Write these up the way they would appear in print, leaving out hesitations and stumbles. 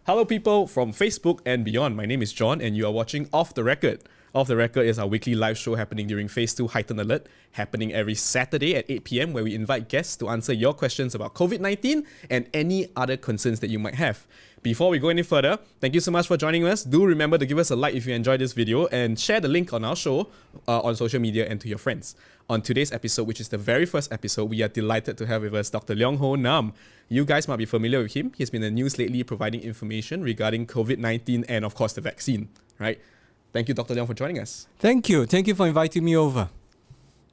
Hello, people from Facebook and beyond. My name is John, and you are watching Off the Record. Off the Record is our weekly live show happening during Phase 2 Heightened Alert, happening every Saturday at 8 p.m, where we invite guests to answer your questions about COVID-19 and any other concerns that you might have. Before we go any further, thank you so much for joining us. Do remember to give us a like if you enjoyed this video and share the link on our show on social media and to your friends. On today's episode, which is the very first episode, we are delighted to have with us Dr. Leong Hoe Nam. You guys might be familiar with him. He's been in the news lately providing information regarding COVID-19 and, of course, the vaccine, right? Thank you, Dr. Leong, for joining us. Thank you. Thank you for inviting me over.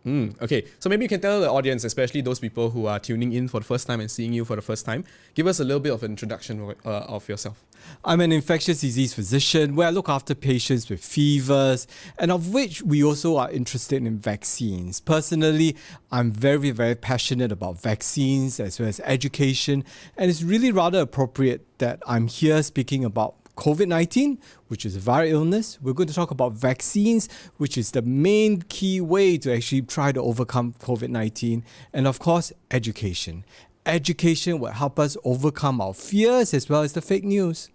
Okay, so maybe you can tell the audience, especially those people who are tuning in for the first time and seeing you for the first time, give us a little bit of an introduction of yourself. I'm an infectious disease physician where I look after patients with fevers, and of which we also are interested in vaccines. Personally, I'm very, very passionate about vaccines as well as education, and it's really rather appropriate that I'm here speaking about COVID-19, which is a viral illness. We're going to talk about vaccines, which is the main key way to actually try to overcome COVID-19. And of course, education. Education will help us overcome our fears as well as the fake news.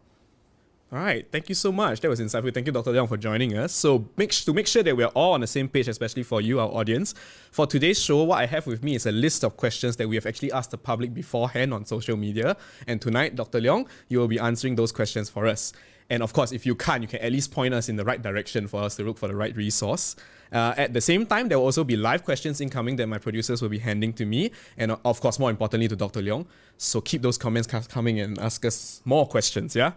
All right, thank you so much. That was insightful. Thank you, Dr. Leong, for joining us. So to make sure that we're all on the same page, especially for you, our audience, for today's show, what I have with me is a list of questions that we have actually asked the public beforehand on social media. And tonight, Dr. Leong, you will be answering those questions for us. And of course, if you can't, you can at least point us in the right direction for us to look for the right resource. At the same time, there will also be live questions incoming that my producers will be handing to me. And of course, more importantly, to Dr. Leong. So keep those comments coming and ask us more questions, yeah?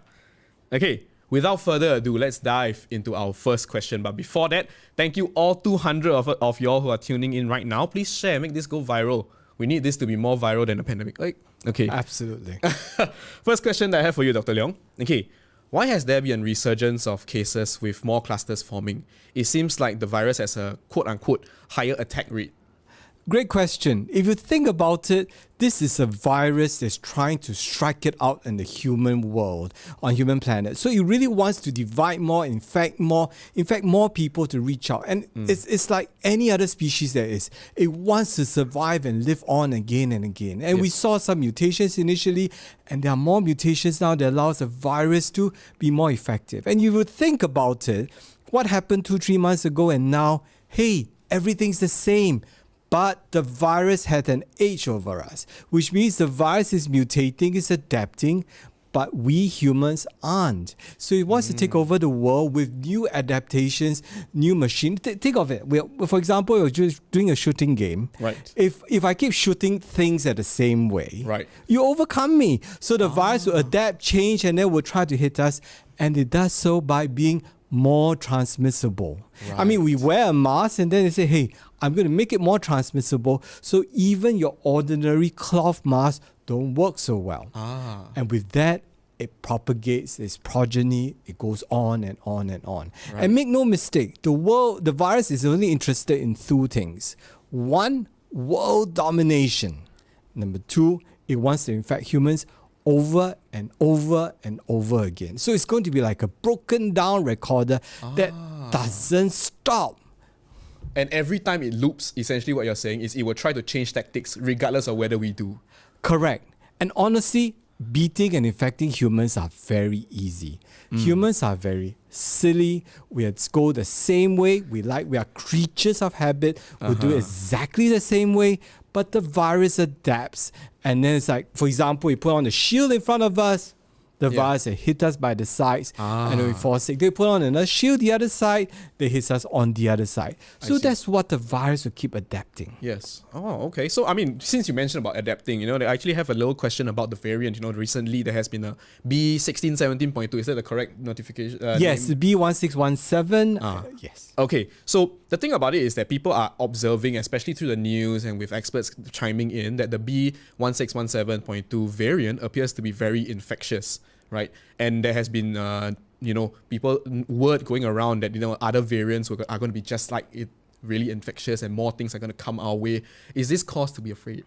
Okay, without further ado, let's dive into our first question. But before that, thank you all 200 of y'all who are tuning in right now. Please share, make this go viral. We need this to be more viral than a pandemic, right? Okay. Absolutely. First question that I have for you, Dr. Leong. Okay, why has there been a resurgence of cases with more clusters forming? It seems like the virus has a quote-unquote higher attack rate. Great question. If you think about it, this is a virus that's trying to strike it out in the human world, on human planet. So it really wants to divide more, infect more people to reach out. And it's like any other species there is. It wants to survive and live on again and again. And we saw some mutations initially, and there are more mutations now that allows the virus to be more effective. And you would think about it, what happened 2-3 months ago and now, hey, everything's the same. But the virus had an edge over us, which means the virus is mutating, is adapting, but we humans aren't. So it wants to take over the world with new adaptations, new machines. Think of it. For example, you're just doing a shooting game. Right. If I keep shooting things at the same way, right, you overcome me. So the virus will adapt, change, and then will try to hit us. And it does so by being more transmissible. Right. I mean, we wear a mask and then they say, hey, I'm going to make it more transmissible. So even your ordinary cloth mask don't work so well. And with that, it propagates its progeny. It goes on and on and on. Right. And make no mistake, the virus is only interested in two things. One, world domination. Number two, it wants to infect humans over and over and over again. So it's going to be like a broken down recorder that doesn't stop. And every time it loops, essentially what you're saying is it will try to change tactics regardless of whether we do. Correct. And honestly, beating and infecting humans are very easy. Humans are very silly. We go the same way. We are creatures of habit. We do exactly the same way. But the virus adapts. And then it's like, for example, we put on a shield in front of us. The virus hit us by the sides, and then we fall sick. They put on another shield the other side, they hit us on the other side. So that's what the virus will keep adapting. Yes. Oh, okay. So, I mean, since you mentioned about adapting, they actually have a little question about the variant. Recently there has been a B1617.2. Is that the correct notification? Yes, B1617. Yes. Okay. So the thing about it is that people are observing, especially through the news and with experts chiming in, that the B1617.2 variant appears to be very infectious. Right, and there has been, word going around that other variants are going to be just like it, really infectious, and more things are going to come our way. Is this cause to be afraid?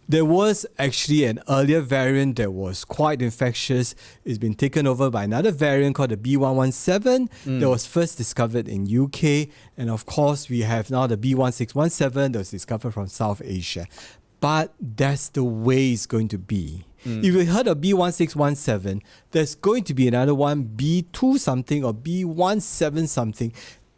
There was actually an earlier variant that was quite infectious. It's been taken over by another variant called the B117 that was first discovered in UK, and of course we have now the B1617 that was discovered from South Asia. But that's the way it's going to be. If you heard of B1617, there's going to be another one, B2 something or B17 something.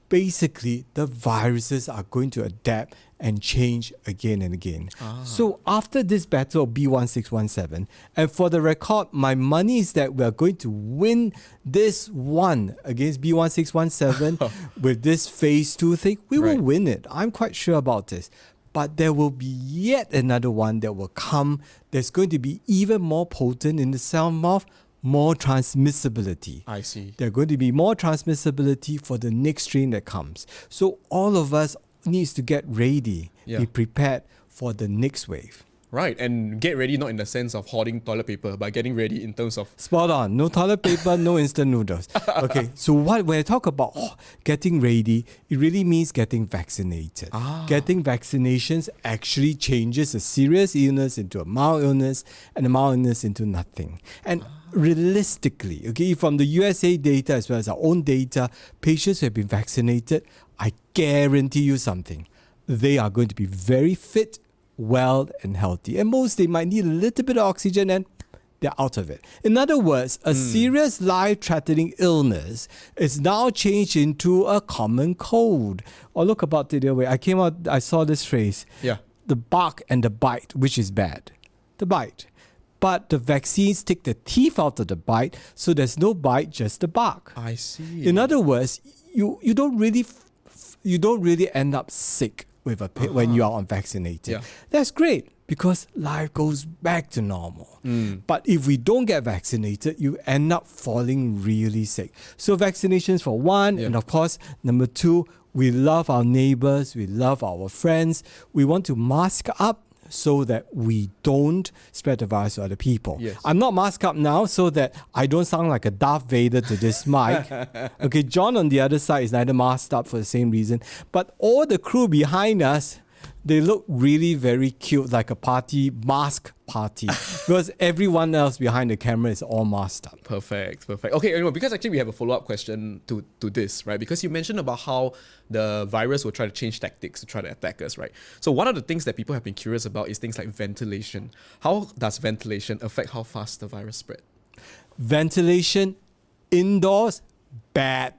Basically, the viruses are going to adapt and change again and again. So after this battle of B1617, and for the record, my money is that we are going to win this one against B1617 with this phase 2 thing. We will win it. I'm quite sure about this. But there will be yet another one that will come that's going to be even more potent in the cell mouth, more transmissibility. I see. There's going to be more transmissibility for the next strain that comes. So all of us needs to get ready, be prepared for the next wave. Right, and get ready not in the sense of hoarding toilet paper, but getting ready in terms of... Spot on. No toilet paper, no instant noodles. Okay, so when I talk about getting ready, it really means getting vaccinated. Getting vaccinations actually changes a serious illness into a mild illness and a mild illness into nothing. And realistically, okay, from the USA data as well as our own data, patients who have been vaccinated, I guarantee you something. They are going to be very fit, well and healthy. And most, they might need a little bit of oxygen and they're out of it. In other words, a serious life-threatening illness is now changed into a common cold. Or look about it the other way. I saw this phrase. Yeah. The bark and the bite, which is bad. The bite. But the vaccines take the teeth out of the bite, so there's no bite, just the bark. I see. In other words, you don't really end up sick with when you are unvaccinated. Yeah. That's great because life goes back to normal. But if we don't get vaccinated, you end up falling really sick. So vaccinations for one, and of course, number two, we love our neighbors, we love our friends. We want to mask up so that we don't spread the virus to other people. Yes. I'm not masked up now so that I don't sound like a Darth Vader to this mic. Okay, John on the other side is neither masked up for the same reason. But all the crew behind us, they look really very cute, like a mask party. Because everyone else behind the camera is all masked up. Perfect. Okay, anyway, because actually we have a follow-up question to this, right? Because you mentioned about how the virus will try to change tactics to try to attack us, right? So one of the things that people have been curious about is things like ventilation. How does ventilation affect how fast the virus spread? Ventilation, indoors, bad.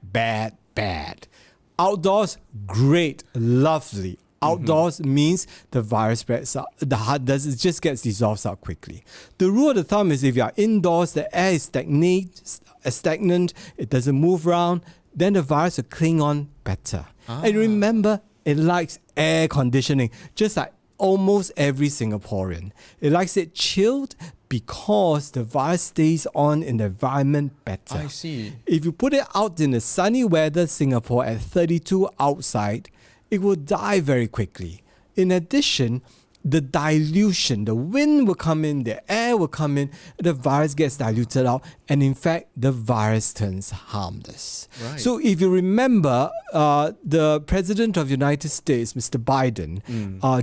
Outdoors, great, lovely. Outdoors means the virus spreads out. It just gets dissolved out quickly. The rule of the thumb is if you are indoors, the air is stagnant, it doesn't move around, then the virus will cling on better. And remember, it likes air conditioning, just like almost every Singaporean. It likes it chilled because the virus stays on in the environment better. I see. If you put it out in the sunny weather, Singapore at 32 outside, it will die very quickly. In addition, the dilution, the wind will come in, the air will come in, the virus gets diluted out, and in fact, the virus turns harmless. Right. So if you remember, the President of the United States, Mr. Biden,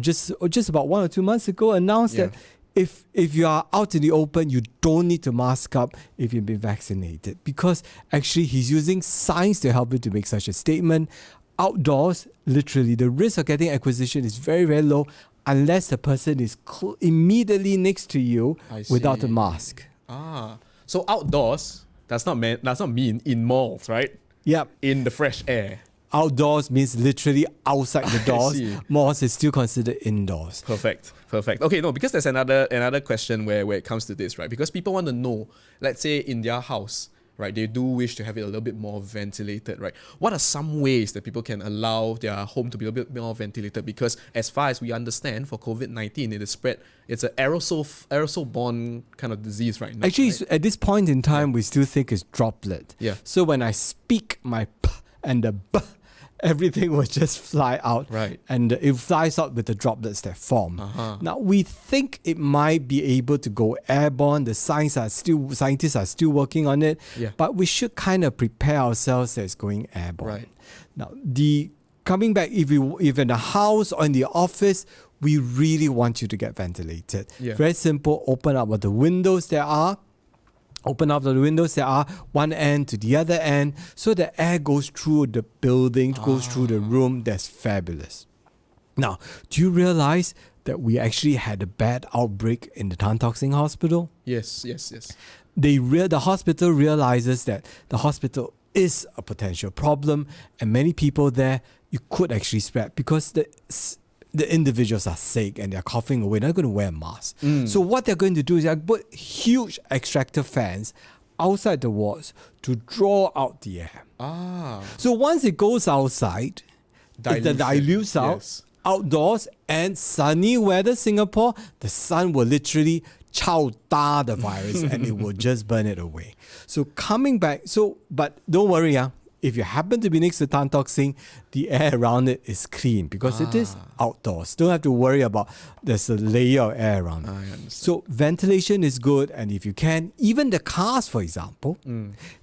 just about 1 or 2 months ago announced that if you are out in the open, you don't need to mask up if you've been vaccinated, because actually he's using science to help him to make such a statement. Outdoors, literally, the risk of getting acquisition is very, very low unless the person is immediately next to you without a mask. So outdoors does not mean in malls, right? Yep. In the fresh air. Outdoors means literally outside the doors. Malls is still considered indoors. Perfect. Okay, no, because there's another question where it comes to this, right? Because people want to know, let's say in their house, right, they do wish to have it a little bit more ventilated, right? What are some ways that people can allow their home to be a bit more ventilated? Because as far as we understand, for COVID-19, it is spread. It's an aerosol-borne kind of disease right now. Actually, right? at this point in time, we still think it's droplet. Yeah. So when I speak my p and the b, everything will just fly out. Right. And it flies out with the droplets that form. Now, we think it might be able to go airborne. The scientists are still working on it. Yeah. But we should kind of prepare ourselves that it's going airborne. Right. Now, coming back, if in the house or in the office, we really want you to get ventilated. Yeah. Very simple. Open up the windows there are. Open up the windows that are one end to the other end so the air goes through the building, goes through the room. That's fabulous. Now, do you realize that we actually had a bad outbreak in the Tan Tock Seng Hospital? Yes. The hospital realizes that the hospital is a potential problem, and many people there you could actually spread because the individuals are sick and they're coughing away. They're not going to wear a mask. So what they're going to do is they're going to put huge extractor fans outside the wards to draw out the air. So once it goes outside, it dilutes out. Yes. Outdoors and sunny weather Singapore, the sun will literally chow da the virus and it will just burn it away. So coming back, but don't worry, if you happen to be next to Tan Tock Seng, the air around it is clean because it is outdoors. Don't have to worry about there's a layer of air around it. I understand. So ventilation is good, and if you can, even the cars, for example,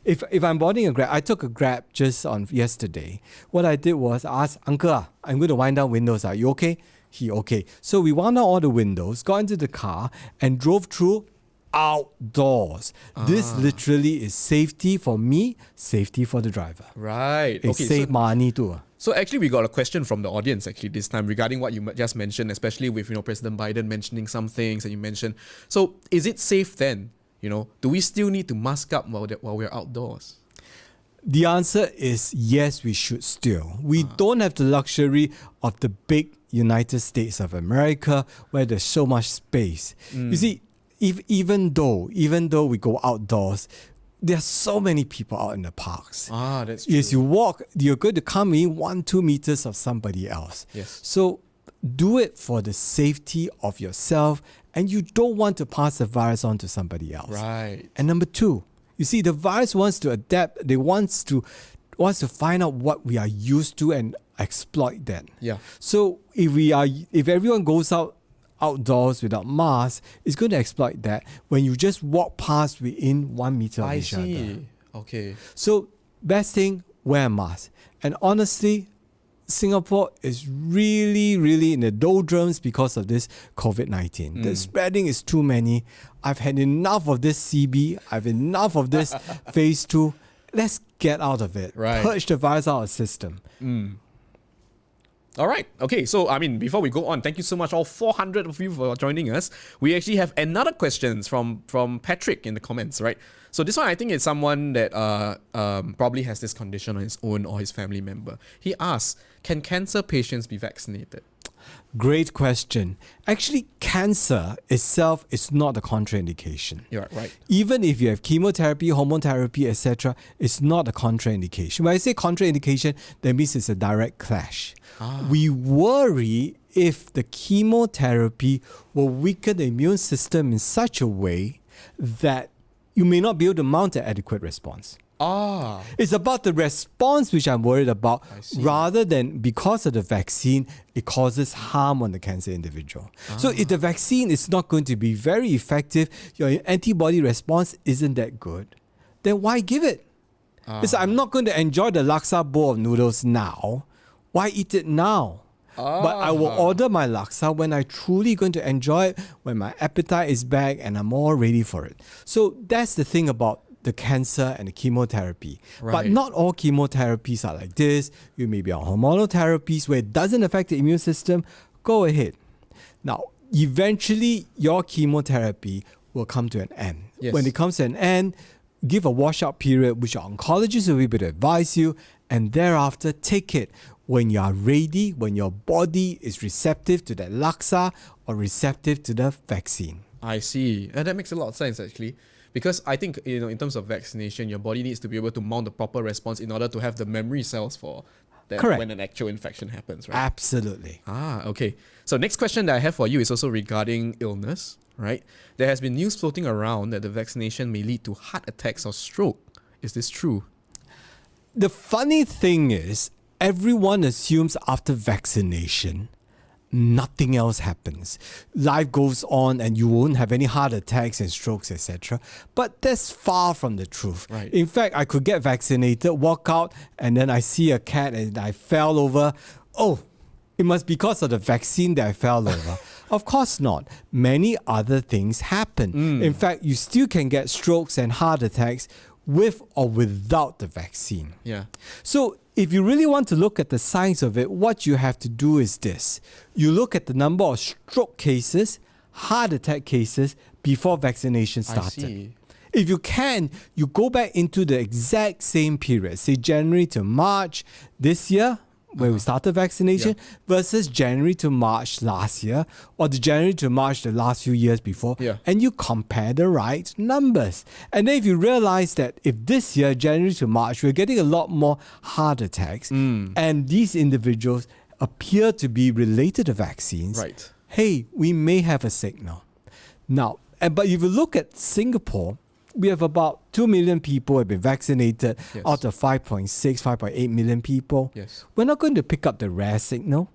if I'm boarding a Grab, I took a Grab just on yesterday. What I did was I asked, Uncle, I'm going to wind down windows. Are you okay? He okay. So we wound down all the windows, got into the car, and drove through outdoors. This literally is safety for me, safety for the driver. Right. It save money too. So actually, we got a question from the audience actually this time regarding what you just mentioned, especially with President Biden mentioning some things that you mentioned. So is it safe then? Do we still need to mask up while we're outdoors? The answer is yes, we should still. We don't have the luxury of the big United States of America where there's so much space. You see, even though we go outdoors, there are so many people out in the parks. That's true. As you walk, you're going to come in 1-2 meters of somebody else. Yes. So do it for the safety of yourself, and you don't want to pass the virus on to somebody else. Right. And number two, you see, the virus wants to adapt. They wants to find out what we are used to and exploit that. Yeah. So if everyone goes outdoors without masks, it's going to exploit that when you just walk past within 1 meter of each other. I see. Okay. So best thing, wear a mask. And honestly, Singapore is really, really in the doldrums because of this COVID-19. The spreading is too many. I've had enough of this CB. I've enough of this phase 2. Let's get out of it. Right. Purge the virus out of the system. All right. Okay. So, before we go on, thank you so much, all 400 of you, for joining us. We actually have another question from Patrick in the comments, right? So this one, I think, is someone that probably has this condition on his own or his family member. He asks, can cancer patients be vaccinated? Great question. Actually, cancer itself is not a contraindication. You're right. Even if you have chemotherapy, hormone therapy, etc., it's not a contraindication. When I say contraindication, that means it's a direct clash. We worry if the chemotherapy will weaken the immune system in such a way that you may not be able to mount an adequate response. It's about the response which I'm worried about, rather than because of the vaccine, it causes harm on the cancer individual. So if the vaccine is not going to be very effective, your antibody response isn't that good, then why give it? It's like, I'm not going to enjoy the laksa bowl of noodles now. Why eat it now? But I will order my laksa when I'm truly going to enjoy it, when my appetite is back and I'm all ready for it. So that's the thing about the cancer and the chemotherapy. Right. But not all chemotherapies are like this. You may be on hormonal therapies where it doesn't affect the immune system. Go ahead. Now, eventually your chemotherapy will come to an end. Yes. When it comes to an end, give a washout period, which your oncologist will be able to advise you, and thereafter take it when you are ready, when your body is receptive to that laksa or receptive to the vaccine. I see. And that makes a lot of sense, actually. Because I think, in terms of vaccination, your body needs to be able to mount the proper response in order to have the memory cells for that. Correct. When an actual infection happens, right? Absolutely. Okay. So next question that I have for you is also regarding illness, right? There has been news floating around that the vaccination may lead to heart attacks or stroke. Is this true? The funny thing is, everyone assumes after vaccination, nothing else happens. Life goes on and you won't have any heart attacks and strokes, etc. But that's far from the truth. Right. In fact, I could get vaccinated, walk out, and then I see a cat and I fell over. Oh, it must be because of the vaccine that I fell over. Of course not. Many other things happen. In fact, you still can get strokes and heart attacks with or without the vaccine. Yeah. So if you really want to look at the science of it, what you have to do is this. You look at the number of stroke cases, heart attack cases before vaccination started. I see. If you can, you go back into the exact same period, say January to March this year, where we started vaccination, versus January to March last year, or the January to March the last few years before, and you compare the right numbers. And then if you realize that if this year, January to March, we're getting a lot more heart attacks, and these individuals appear to be related to vaccines, Right. hey, we may have a signal. Now, but if you look at Singapore, we have about 2 million people have been vaccinated out of 5.6, 5.8 million people. Yes. We're not going to pick up the rare signal.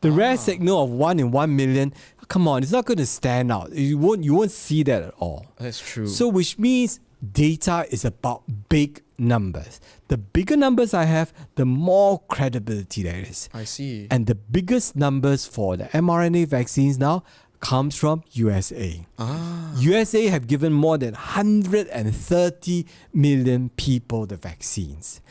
The rare signal of 1 in 1 million, come on, it's not going to stand out. You won't see that at all. That's true. So which means data is about big numbers. The bigger numbers I have, the more credibility there is. I see. And the biggest numbers for the mRNA vaccines now comes from USA. USA have given more than 130 million people the vaccines.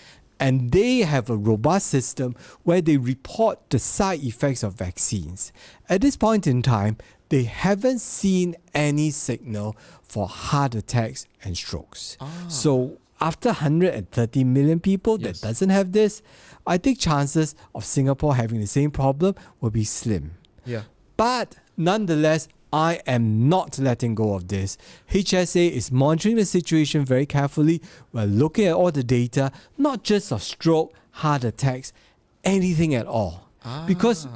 And they have a robust system where they report the side effects of vaccines. At this point in time, they haven't seen any signal for heart attacks and strokes. So after 130 million people that doesn't have this, I think chances of Singapore having the same problem will be slim. Yeah. But nonetheless, I am not letting go of this. HSA is monitoring the situation very carefully. We're looking at all the data, not just of stroke, heart attacks, anything at all. Because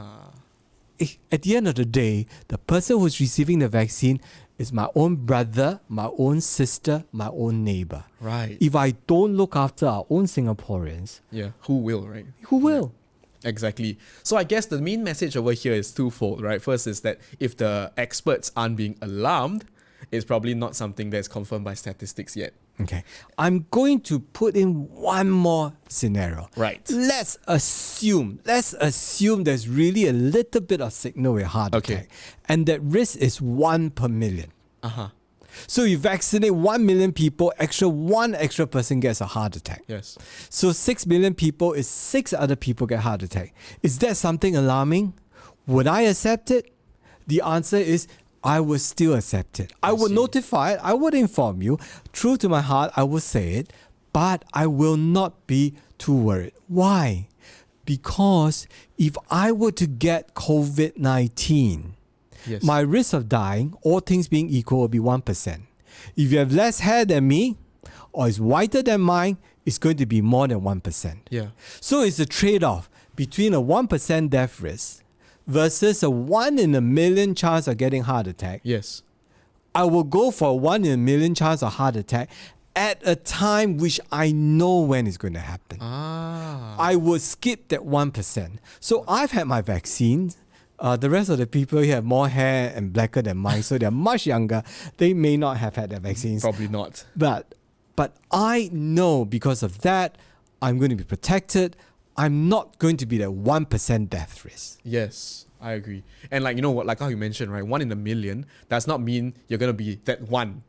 at the end of the day, the person who's receiving the vaccine is my own brother, my own sister, my own neighbor. Right. If I don't look after our own Singaporeans, Who will, right? who will? Exactly. So I guess the main message over here is twofold, right? First is that if the experts aren't being alarmed, it's probably not something that's confirmed by statistics yet. Okay. I'm going to put in one more scenario. Right. Let's assume there's really a little bit of signal with heart attack. And that risk is 1 per million. So you vaccinate 1 million people, one extra person gets a heart attack. Yes. So 6 million people is 6 other people get heart attack. Is that something alarming? Would I accept it? The answer is I would still accept it. I would notify it. I would inform you. True to my heart, I would say it. But I will not be too worried. Why? Because if I were to get COVID-19, my risk of dying, all things being equal, will be 1%. If you have less hair than me, or is whiter than mine, it's going to be more than 1%. Yeah. So it's a trade-off between a 1% death risk versus a 1 in a million chance of getting heart attack. Yes. I will go for a 1 in a million chance of heart attack at a time which I know when it's going to happen. I would skip that 1%. So I've had my vaccines. The rest of the people here have more hair and blacker than mine, so they're much younger. They may not have had their vaccines. Probably not. But I know because of that, I'm going to be protected. I'm not going to be that 1% death risk. Yes, I agree. And like, you know what, like how you mentioned, right? 1 in a million does not mean you're going to be that 1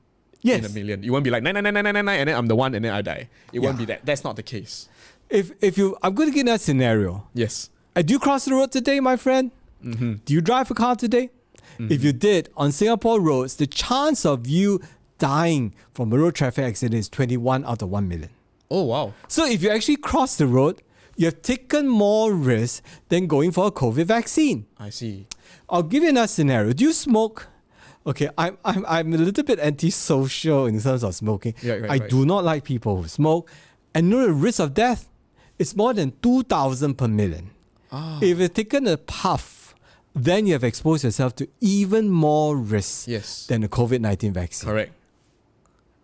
in a million. You won't be like 99999 and then I'm the 1 and then I die. It won't be that. That's not the case. I'm going to give that scenario. Yes. Do you cross the road today, my friend? Do you drive a car today? If you did, on Singapore roads, the chance of you dying from a road traffic accident is 21 out of 1 million. Oh, wow. So if you actually cross the road, you have taken more risk than going for a COVID vaccine. I see. I'll give you another scenario. Do you smoke? Okay, I'm a little bit antisocial in terms of smoking. I do not like people who smoke. And the risk of death is more than 2,000 per million. If you've taken a puff, then you have exposed yourself to even more risk than the COVID-19 vaccine. Correct.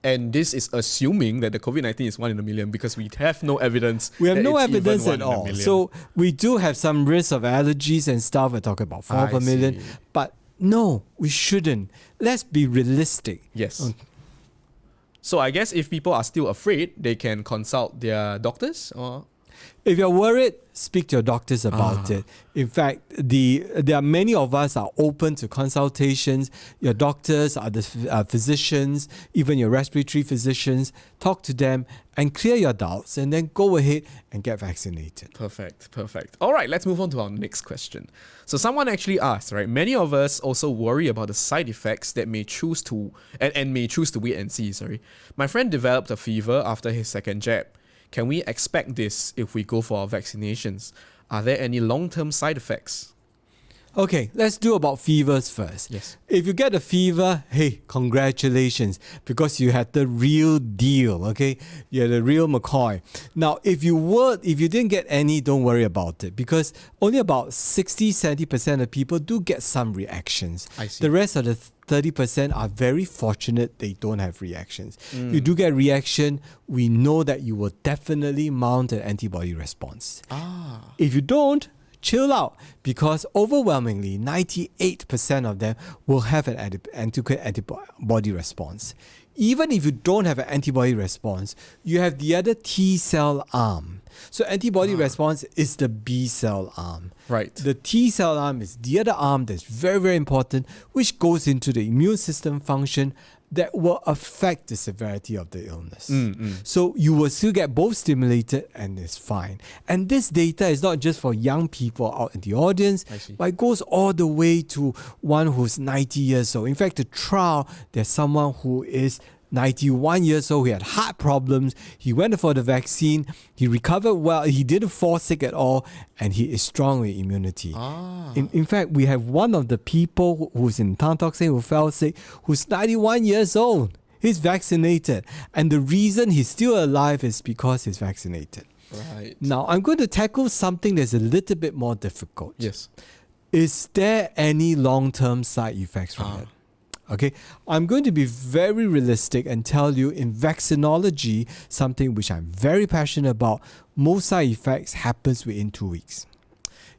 And this is assuming that the COVID-19 is 1 in a million because we have no evidence. We have that no it's evidence even at 1 in a all. million. So we do have some risk of allergies and stuff. We're talking about 4 per million. See. But no, we shouldn't. Let's be realistic. Yes. So I guess if people are still afraid, they can consult their doctors or... If you're worried, speak to your doctors about it. In fact, there are many of us are open to consultations. Your doctors are the physicians, even your respiratory physicians. Talk to them and clear your doubts, and then go ahead and get vaccinated. Perfect. All right, let's move on to our next question. So someone actually asked, right? Many of us also worry about the side effects that may choose to wait and see. Sorry, my friend developed a fever after his second jab. Can we expect this if we go for our vaccinations? Are there any long-term side effects? Okay, let's do about fevers first. Yes. If you get a fever, hey, congratulations, because you had the real deal, okay? You had the real McCoy. Now, if you didn't get any, don't worry about it, because only about 60-70% of people do get some reactions. I see. The rest of the 30% are very fortunate they don't have reactions. You do get reaction, we know that you will definitely mount an antibody response. If you don't, chill out, because overwhelmingly 98% of them will have an antibody response. Even if you don't have an antibody response, you have the other T cell arm. So antibody response is the B cell arm. Right. The T cell arm is the other arm that's very, very important, which goes into the immune system function that will affect the severity of the illness. So you will still get both stimulated and it's fine. And this data is not just for young people out in the audience, but it goes all the way to one who's 90 years old. In fact, the trial, there's someone who is 91 years old, he had heart problems, he went for the vaccine, he recovered well, he didn't fall sick at all, and he is strong with immunity. In fact, we have one of the people who's in Tan Tock Seng who fell sick, who's 91 years old. He's vaccinated, and the reason he's still alive is because he's vaccinated. Right. Now, I'm going to tackle something that's a little bit more difficult. Yes. Is there any long-term side effects from it? Okay, I'm going to be very realistic and tell you in vaccinology, something which I'm very passionate about, most side effects happens within 2 weeks.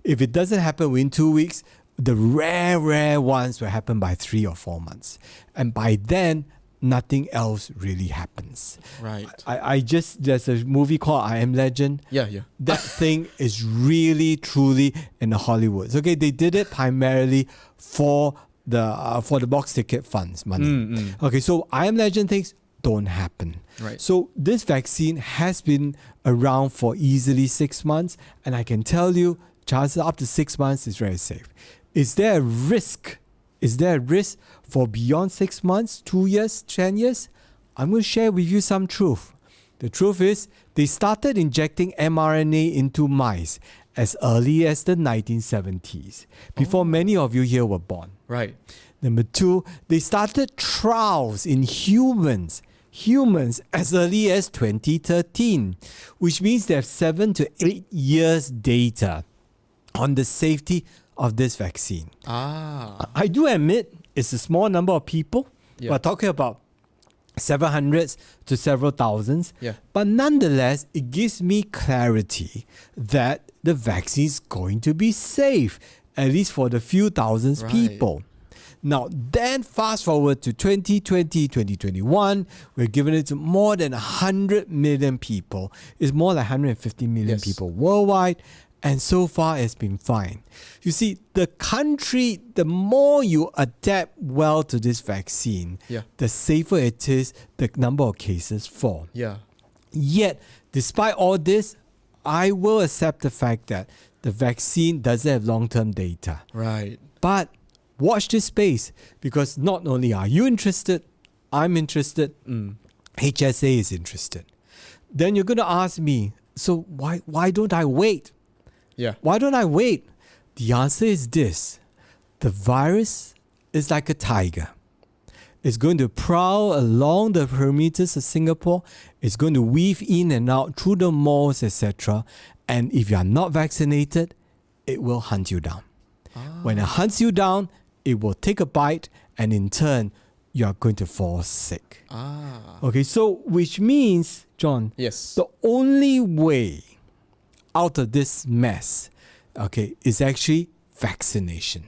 If it doesn't happen within 2 weeks, the rare ones will happen by 3 or 4 months. And by then, nothing else really happens. Right. There's a movie called I Am Legend. Yeah. That thing is really, truly in the Hollywoods. Okay, they did it primarily for the box ticket funds money. Okay, so I Am Legend things don't happen. Right. So this vaccine has been around for easily 6 months, and I can tell you, chances up to 6 months is very safe. Is there a risk? Is there a risk for beyond 6 months, 2 years, 10 years? I'm going to share with you some truth. The truth is, they started injecting mRNA into mice as early as the 1970s, before many of you here were born. Right. Number 2, they started trials in humans as early as 2013, which means they have 7 to 8 years data on the safety of this vaccine. I do admit it's a small number of people. Yeah. We're talking about several hundreds to several thousands. Yeah. But nonetheless, it gives me clarity that the vaccine is going to be safe, at least for the few thousands people. Now, then fast forward to 2020, 2021, we're giving it to more than 100 million people. It's more like 150 million people worldwide. And so far, it's been fine. You see, the country, the more you adapt well to this vaccine, the safer it is, the number of cases fall. Yet, despite all this, I will accept the fact that the vaccine doesn't have long-term data. Right. But watch this space, because not only are you interested, I'm interested, HSA is interested. Then you're going to ask me, so why don't I wait? Why don't I wait? The answer is this. The virus is like a tiger. It's going to prowl along the perimeters of Singapore. It's going to weave in and out through the malls, etc. And if you are not vaccinated, it will hunt you down. When it hunts you down, it will take a bite, and in turn, you are going to fall sick. Okay, so which means, John, the only way out of this mess, okay, is actually vaccination.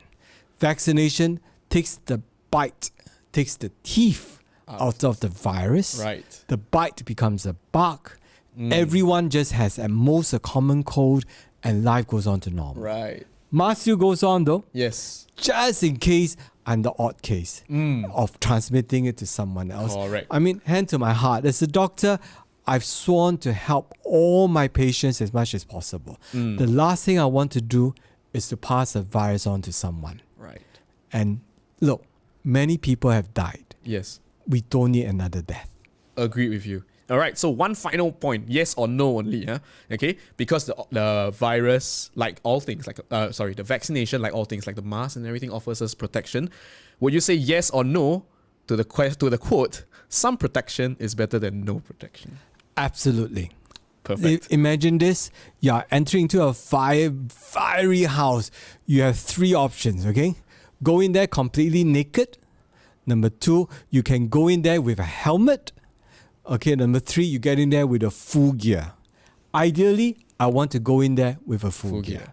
Vaccination takes the bite, takes the teeth out of the virus. Right. The bite becomes a bark, Everyone just has at most a common cold and life goes on to normal. Right. Mask still goes on though, Yes. just in case I'm the odd case of transmitting it to someone else. Correct. I mean, hand to my heart, as a doctor, I've sworn to help all my patients as much as possible. The last thing I want to do is to pass a virus on to someone. Right. And look, many people have died. Yes. We don't need another death. Agree with you. All right, so one final point, yes or no only, okay? Because the virus, like all things, the vaccination, like all things, like the mask and everything, offers us protection. Would you say yes or no to the quote, some protection is better than no protection? Absolutely. Perfect. Imagine this. You're entering into a fiery house. You have three options, okay? Go in there completely naked. Number two, you can go in there with a helmet. Okay, number three, you get in there with a full gear. Ideally, I want to go in there with a full gear.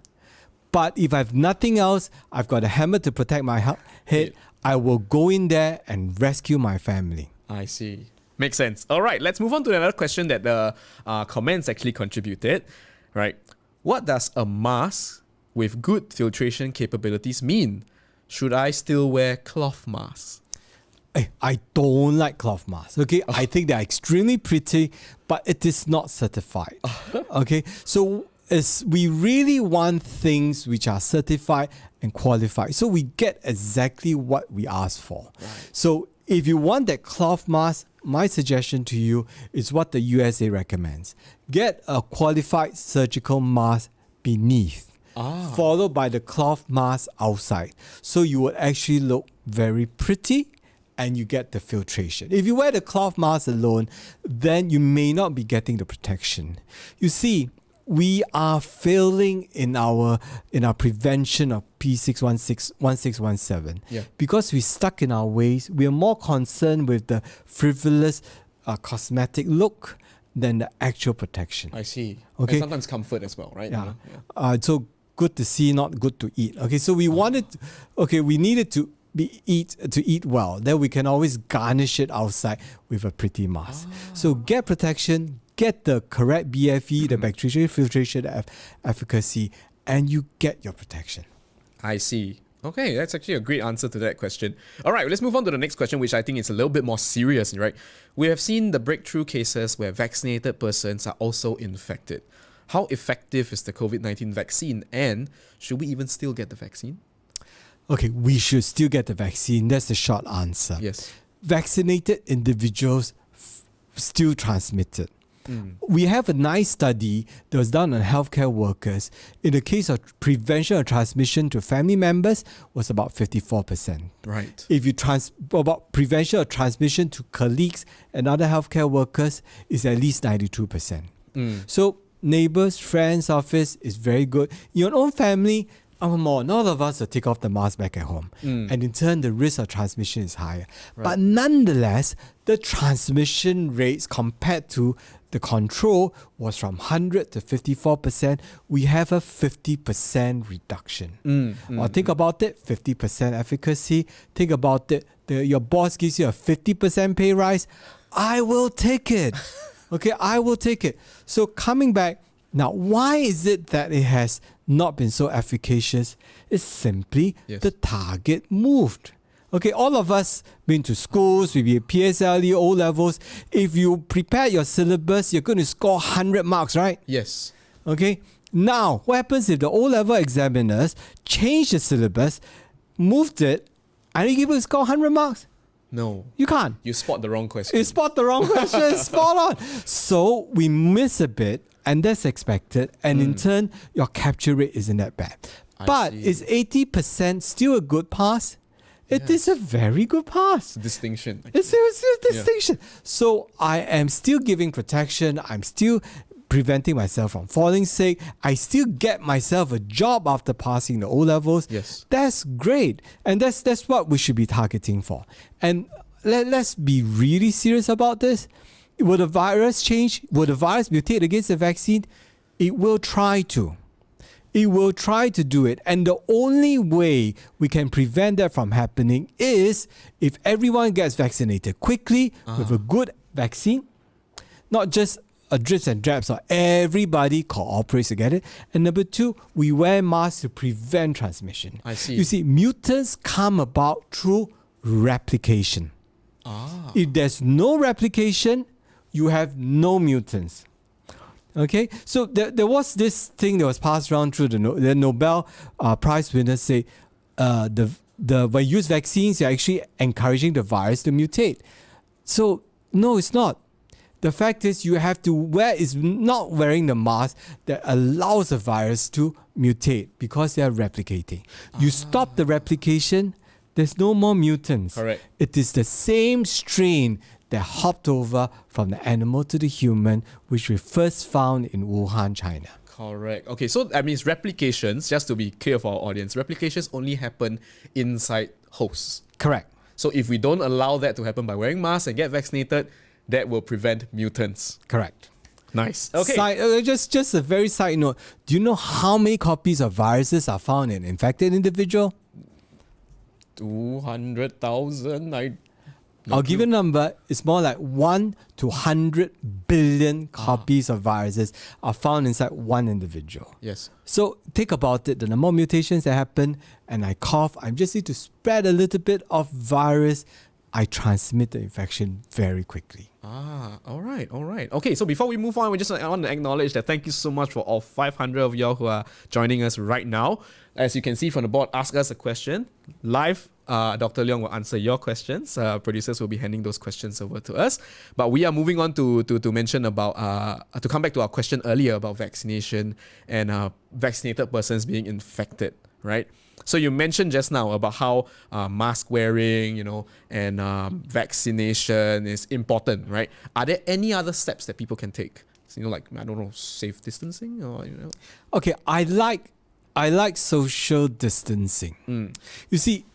But if I have nothing else, I've got a helmet to protect my head, I will go in there and rescue my family. I see. Makes sense. All right, let's move on to another question that the comments actually contributed. Right. What does a mask with good filtration capabilities mean? Should I still wear cloth masks? I don't like cloth masks, okay? I think they're extremely pretty, but it is not certified, okay? So we really want things which are certified and qualified. So we get exactly what we ask for. Right. So if you want that cloth mask, my suggestion to you is what the USA recommends. Get a qualified surgical mask beneath, followed by the cloth mask outside. So you would actually look very pretty and you get the filtration. If you wear the cloth mask alone, then you may not be getting the protection. You see, we are failing in our prevention of P61617. Because we're stuck in our ways. We are more concerned with the frivolous cosmetic look than the actual protection. I see. Okay. And sometimes comfort as well, right? Yeah. So good to see, not good to eat. Okay. So we needed to eat well. Then we can always garnish it outside with a pretty mask. So get protection, get the correct BFE, the bacterial filtration efficacy, and you get your protection. I see. Okay, that's actually a great answer to that question. All right, let's move on to the next question, which I think is a little bit more serious, right? We have seen the breakthrough cases where vaccinated persons are also infected. How effective is the COVID-19 vaccine, and should we even still get the vaccine? Okay, we should still get the vaccine. That's the short answer. Yes. Vaccinated individuals still transmitted. We have a nice study that was done on healthcare workers. In the case of prevention of transmission to family members, was about 54%. Right. If you about prevention of transmission to colleagues and other healthcare workers, is at least 92%. So neighbors, friends, office is very good. Your own family, none of us will take off the mask back at home. And in turn, the risk of transmission is higher. Right. But nonetheless, the transmission rates compared to the control was from 100 to 54%. We have a 50% reduction. Think about it, 50% efficacy. Think about it, your boss gives you a 50% pay rise. I will take it. Okay, I will take it. So coming back, now why is it that it has not been so efficacious? It's simply the target moved. Okay, all of us been to schools, we be PSLE, O levels. If you prepare your syllabus, you're going to score 100 marks, right? Yes. Okay, now what happens if the O level examiners change the syllabus, moved it, and you able to score 100 marks? No. You can't. You spot the wrong question. You spot the wrong question, spot on. So we miss a bit, and that's expected, and in turn, your capture rate isn't that bad. But is 80% still a good pass? It is a very good pass. Distinction. It's a distinction. So I am still giving protection. I'm still preventing myself from falling sick. I still get myself a job after passing the O levels. Yes. That's great. And that's what we should be targeting for. And let's be really serious about this. Will the virus change? Will the virus mutate against the vaccine? It will try to. It will try to do it. And the only way we can prevent that from happening is if everyone gets vaccinated quickly with a good vaccine, not just drips and drabs, or everybody cooperates to get it. And number two, we wear masks to prevent transmission. I see. You see, mutants come about through replication. If there's no replication, you have no mutants. Okay, so there was this thing that was passed around through the Nobel Prize winners say when you use vaccines, you're actually encouraging the virus to mutate. So no, it's not. The fact is you have to is not wearing the mask that allows the virus to mutate because they are replicating. You stop the replication, there's no more mutants. Correct. It is the same strain that hopped over from the animal to the human, which we first found in Wuhan, China. Correct. Okay, so that means replications, just to be clear for our audience, replications only happen inside hosts. Correct. So if we don't allow that to happen by wearing masks and get vaccinated, that will prevent mutants. Correct. Nice. Okay. Just a very side note. Do you know how many copies of viruses are found in an infected individual? 200,000. I'll give you a number. It's more like 1 to 100 billion copies of viruses are found inside one individual. Yes. So think about it. The number of mutations that happen, and I cough, I just need to spread a little bit of virus. I transmit the infection very quickly. All right. Okay, so before we move on, I want to acknowledge that thank you so much for all 500 of y'all who are joining us right now. As you can see from the board, ask us a question. Live, Dr. Leong will answer your questions. Producers will be handing those questions over to us. But we are moving on to mention about, to come back to our question earlier about vaccination and vaccinated persons being infected, right? So you mentioned just now about how mask wearing, and vaccination is important, right? Are there any other steps that people can take? Like, I don't know, safe distancing or, Okay, I like social distancing. You see,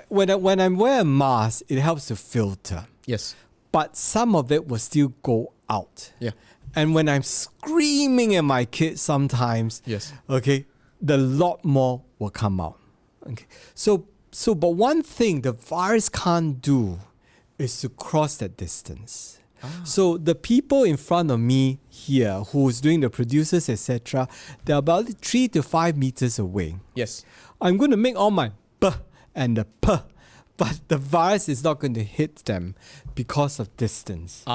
when I wear a mask, it helps to filter. Yes. But some of it will still go out. Yeah. And when I'm screaming at my kids sometimes, Yes. okay, the lot more will come out. Okay. But one thing the virus can't do is to cross that distance. So the people in front of me here, who's doing the producers, etc., they're about 3 to 5 meters away. Yes. I'm going to make all my B and the P, but the virus is not going to hit them because of distance.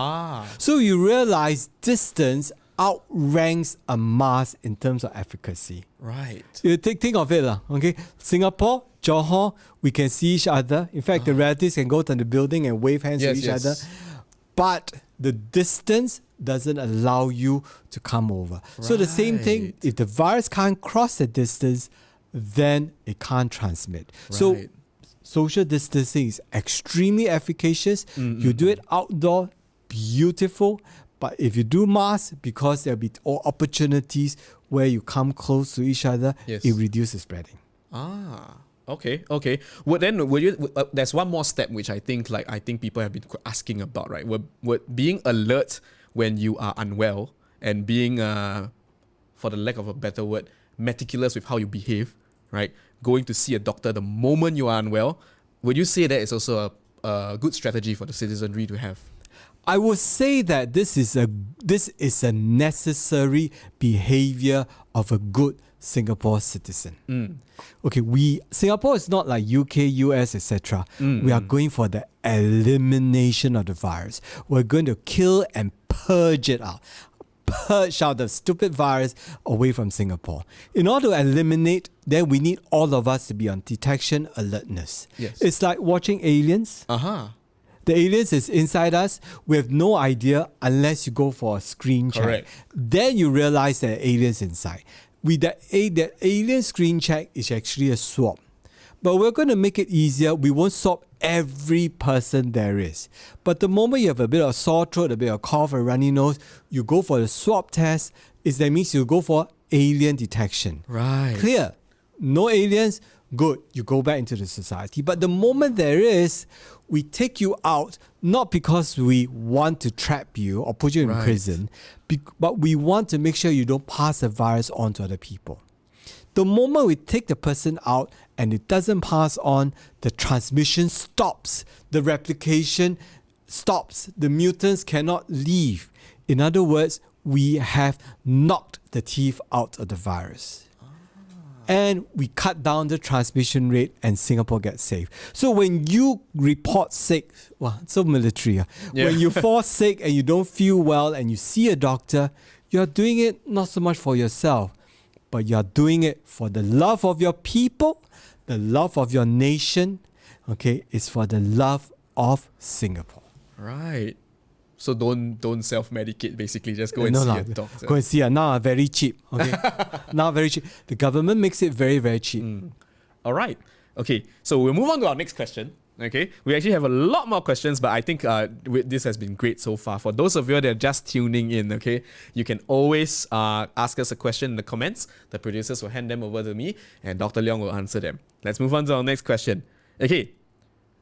So you realize distance outranks a mask in terms of efficacy. Right. You think of it, okay? Singapore, Johor, we can see each other. In fact, the relatives can go to the building and wave hands to each other. But the distance doesn't allow you to come over. So the same thing, if the virus can't cross the distance, then it can't transmit. So social distancing is extremely efficacious. You do it outdoor, beautiful. But if you do mask, because there'll be opportunities where you come close to each other, it reduces spreading. Okay. Well, then, there's one more step which I think people have been asking about, right? Would being alert when you are unwell and being, for the lack of a better word, meticulous with how you behave, right? Going to see a doctor the moment you are unwell. Would you say that is also a good strategy for the citizenry to have? I would say that this is a necessary behavior of a good Singapore citizen. Okay, Singapore is not like UK, US, etc. We are going for the elimination of the virus. We're going to kill and purge it out. Purge out the stupid virus away from Singapore. In order to eliminate, then we need all of us to be on detection alertness. Yes. It's like watching Aliens. The aliens is inside us. We have no idea unless you go for a screen check. Correct. Then you realize there are aliens inside. The alien screen check is actually a swab. But we're going to make it easier. We won't swab every person there is. But the moment you have a bit of sore throat, a bit of cough, a runny nose, you go for the swab test. That means you go for alien detection. Right. Clear. No aliens. Good. You go back into the society. But the moment there is, we take you out, not because we want to trap you or put you in prison, but we want to make sure you don't pass the virus on to other people. The moment we take the person out and it doesn't pass on, the transmission stops. The replication stops. The mutants cannot leave. In other words, we have knocked the teeth out of the virus. And we cut down the transmission rate and Singapore gets safe. So when you report sick, wow, it's so military. Yeah. When you fall sick and you don't feel well and you see a doctor, you're doing it not so much for yourself, but you're doing it for the love of your people, the love of your nation. Okay, it's for the love of Singapore. Right. So don't self-medicate, basically. Just go and see a doctor. Go and see. Now very cheap. Okay. Now very cheap. The government makes it very, very cheap. All right. Okay. So we'll move on to our next question. Okay. We actually have a lot more questions, but I think this has been great so far. For those of you that are just tuning in, okay, you can always ask us a question in the comments. The producers will hand them over to me, and Dr. Leong will answer them. Let's move on to our next question. Okay.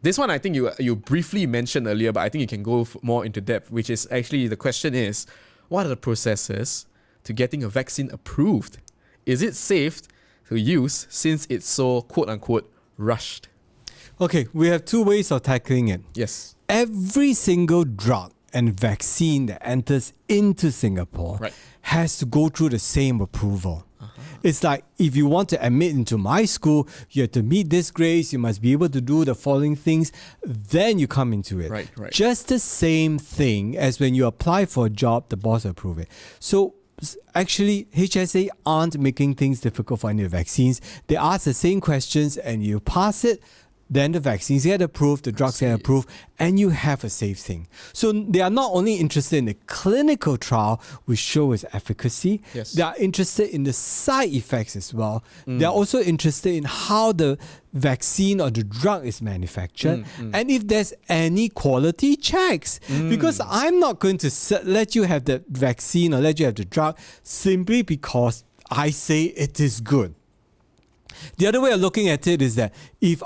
This one I think you briefly mentioned earlier, but I think you can go more into depth, which is actually the question is, what are the processes to getting a vaccine approved? Is it safe to use since it's so quote-unquote rushed? Okay, we have two ways of tackling it. Yes. Every single drug and vaccine that enters into Singapore has to go through the same approval. It's like if you want to admit into my school, you have to meet this grades, you must be able to do the following things, then you come into it. Right. Just the same thing as when you apply for a job, the boss will approve it. So actually, HSA aren't making things difficult for any of the vaccines. They ask the same questions and you pass it, then the vaccines get approved, the drugs get approved, and you have a safe thing. So they are not only interested in the clinical trial, which shows efficacy, they are interested in the side effects as well. They are also interested in how the vaccine or the drug is manufactured, and if there's any quality checks. Because I'm not going to let you have the vaccine or let you have the drug simply because I say it is good. The other way of looking at it is that if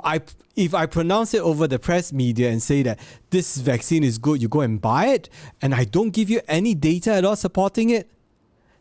I pronounce it over the press media and say that this vaccine is good, you go and buy it, and I don't give you any data at all supporting it,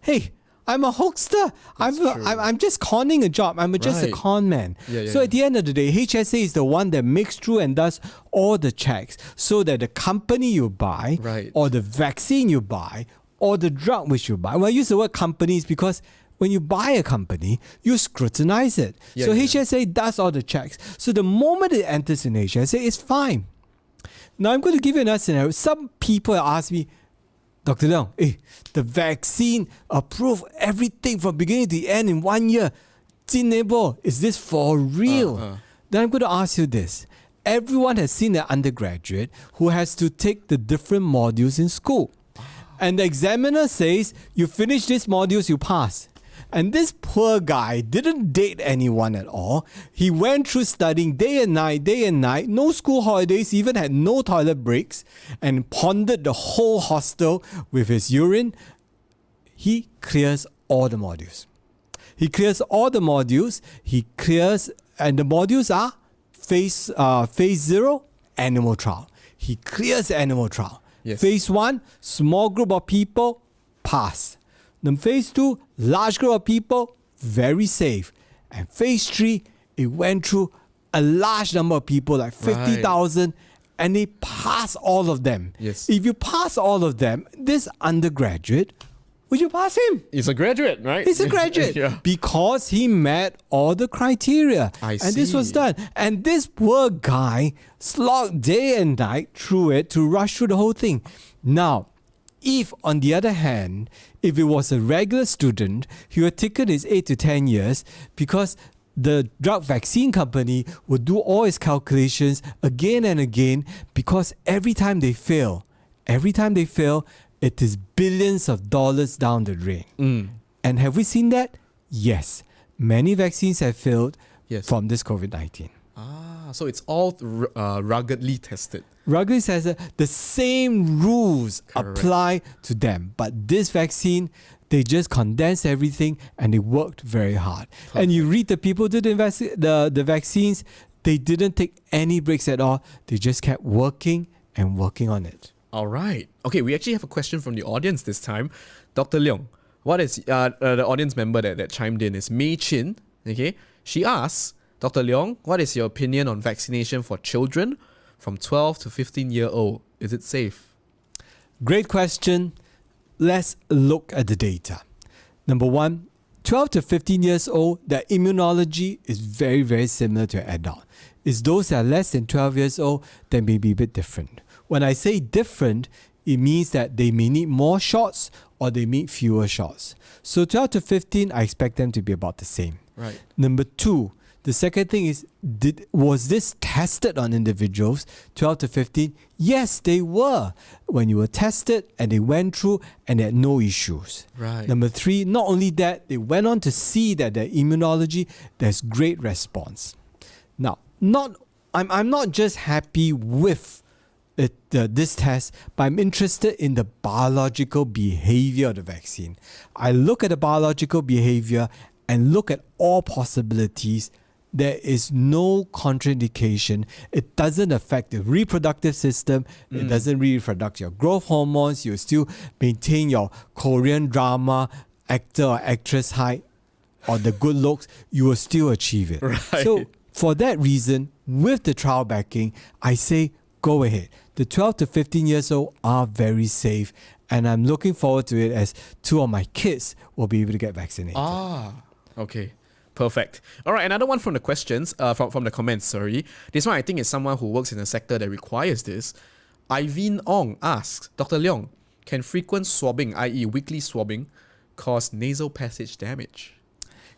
hey, I'm a hoaxer. I'm just conning a job. I'm just a con man. So at the end of the day, HSA is the one that makes through and does all the checks so that the company you buy or the vaccine you buy or the drug which you buy. Well, I use the word companies because when you buy a company, you scrutinize it. HSA does all the checks. So the moment it enters in HSA, it's fine. Now I'm going to give you another scenario. Some people ask me, Dr. Leong, the vaccine approved everything from beginning to the end in 1 year. Is this for real? Then I'm going to ask you this. Everyone has seen an undergraduate who has to take the different modules in school. And the examiner says, you finish these modules, you pass. And this poor guy didn't date anyone at all. He went through studying day and night, no school holidays, even had no toilet breaks, and pondered the whole hostel with his urine. He clears all the modules. And the modules are phase 0, animal trial. He clears the animal trial. Phase 1, small group of people, pass. Then phase 2, large group of people, very safe. And phase 3, it went through a large number of people, like 50,000, and they pass all of them. If you pass all of them, this undergraduate, would you pass him? He's a graduate, right? He's a graduate because he met all the criteria. I see. And this was done. And this poor guy slogged day and night through it to rush through the whole thing. Now, if, on the other hand, if it was a regular student, he would have taken his 8 to 10 years because the drug vaccine company would do all his calculations again and again because every time they fail, it is billions of dollars down the drain. And have we seen that? Yes. Many vaccines have failed from this COVID-19. So it's all ruggedly tested. Ruggedly tested. The same rules apply to them. But this vaccine, they just condensed everything and they worked very hard. And you read the people who did the vaccines, they didn't take any breaks at all. They just kept working and working on it. All right. Okay, we actually have a question from the audience this time. Dr. Leong, what is the audience member that chimed in is Mei Chin. Okay, she asks, Dr. Leong, what is your opinion on vaccination for children from 12 to 15-year-old? Is it safe? Great question. let's look at the data. Number one, 12 to 15 years old, their immunology is very, very similar to an adult. It's those that are less than 12 years old that may be a bit different. When I say different, it means that they may need more shots or they need fewer shots. So 12 to 15, I expect them to be about the same. Right. Number two, the second thing is, was this tested on individuals 12 to 15? Yes, they were. When you were tested and they went through and they had no issues. Right. Number three, not only that, they went on to see that their immunology, there's great response. Now, I'm not just happy with this test, but I'm interested in the biological behavior of the vaccine. I look at the biological behavior and look at all possibilities. There is no contraindication. It doesn't affect the reproductive system. It doesn't really produce your growth hormones. You still maintain your Korean drama actor or actress height or the good looks. You will still achieve it. Right. So for that reason, with the trial backing, I say go ahead. The 12 to 15 years old are very safe, and I'm looking forward to it as two of my kids will be able to get vaccinated. Okay. Perfect. All right, another one from the questions, from the comments, sorry. This one I think is someone who works in a sector that requires this. Iveen Ong asks, Dr. Leong, can frequent swabbing, i.e. weekly swabbing, cause nasal passage damage?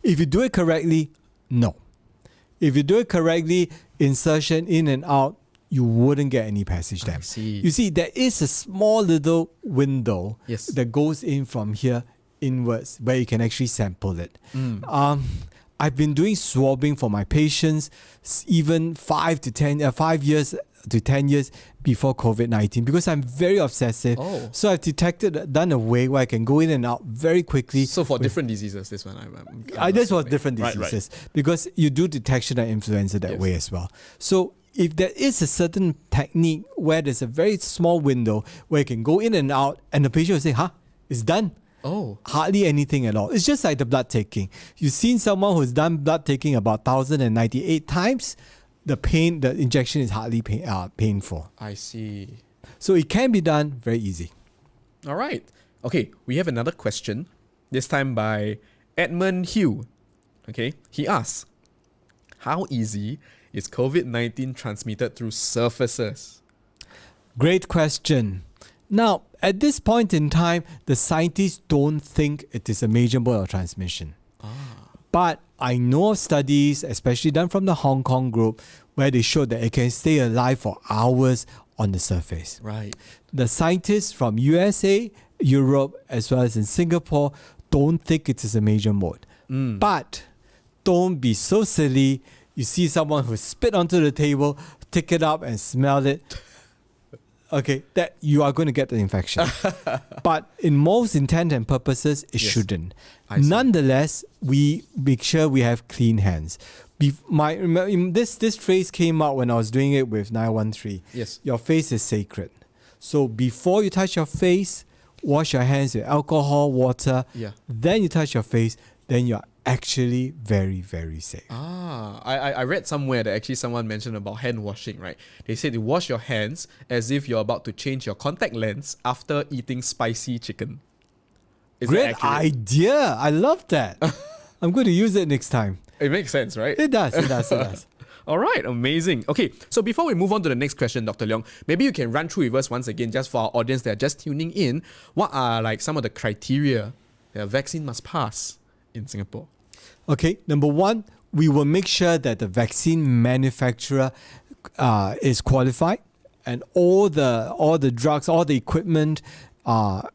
If you do it correctly, no. If you do it correctly, insertion in and out, you wouldn't get any passage damage. see. You see, there is a small little window Yes. that goes in from here inwards where you can actually sample it. I've been doing swabbing for my patients even 5 years to 10 years before COVID-19 because I'm very obsessive. Oh. So I've done a way where I can go in and out very quickly. So for different diseases, this one This was different Right, diseases because you do detection of influenza that Yes. way as well. So if there is a certain technique where there's a very small window where you can go in and out and the patient will say, it's done. Oh. Hardly anything at all. It's just like the blood taking. You've seen someone who's done blood taking about 1,098 times. The injection is hardly painful. I see. So it can be done very easy. All right. Okay, we have another question, this time by Edmund Hugh. Okay, he asks, how easy is COVID-19 transmitted through surfaces? Great question. Now, at this point in time, the scientists don't think it is a major mode of transmission. But I know of studies, especially done from the Hong Kong group, where they showed that it can stay alive for hours on the surface. Right. The scientists from USA, Europe, as well as in Singapore, don't think it is a major mode. But don't be so silly. You see someone who spit onto the table, take it up and smell it. Okay, that you are going to get the infection. But in most intent and purposes, it shouldn't. I see. Nonetheless, we make sure we have clean hands. This phrase came out when I was doing it with 913. Yes. Your face is sacred. So before you touch your face, wash your hands with alcohol, water. Yeah. Then you touch your face, then you're actually very, very safe. I read somewhere that actually someone mentioned about hand washing, right? They said you wash your hands as if you're about to change your contact lens after eating spicy chicken. Is that Great accurate? idea. I love that. I'm going to use it next time. It makes sense, right? It does. All right, amazing. Okay, so before we move on to the next question, Dr. Leong, maybe you can run through with us once again, just for our audience that are just tuning in, what are like some of the criteria that a vaccine must pass in Singapore? Okay, number one, we will make sure that the vaccine manufacturer is qualified and all the drugs, all the equipment are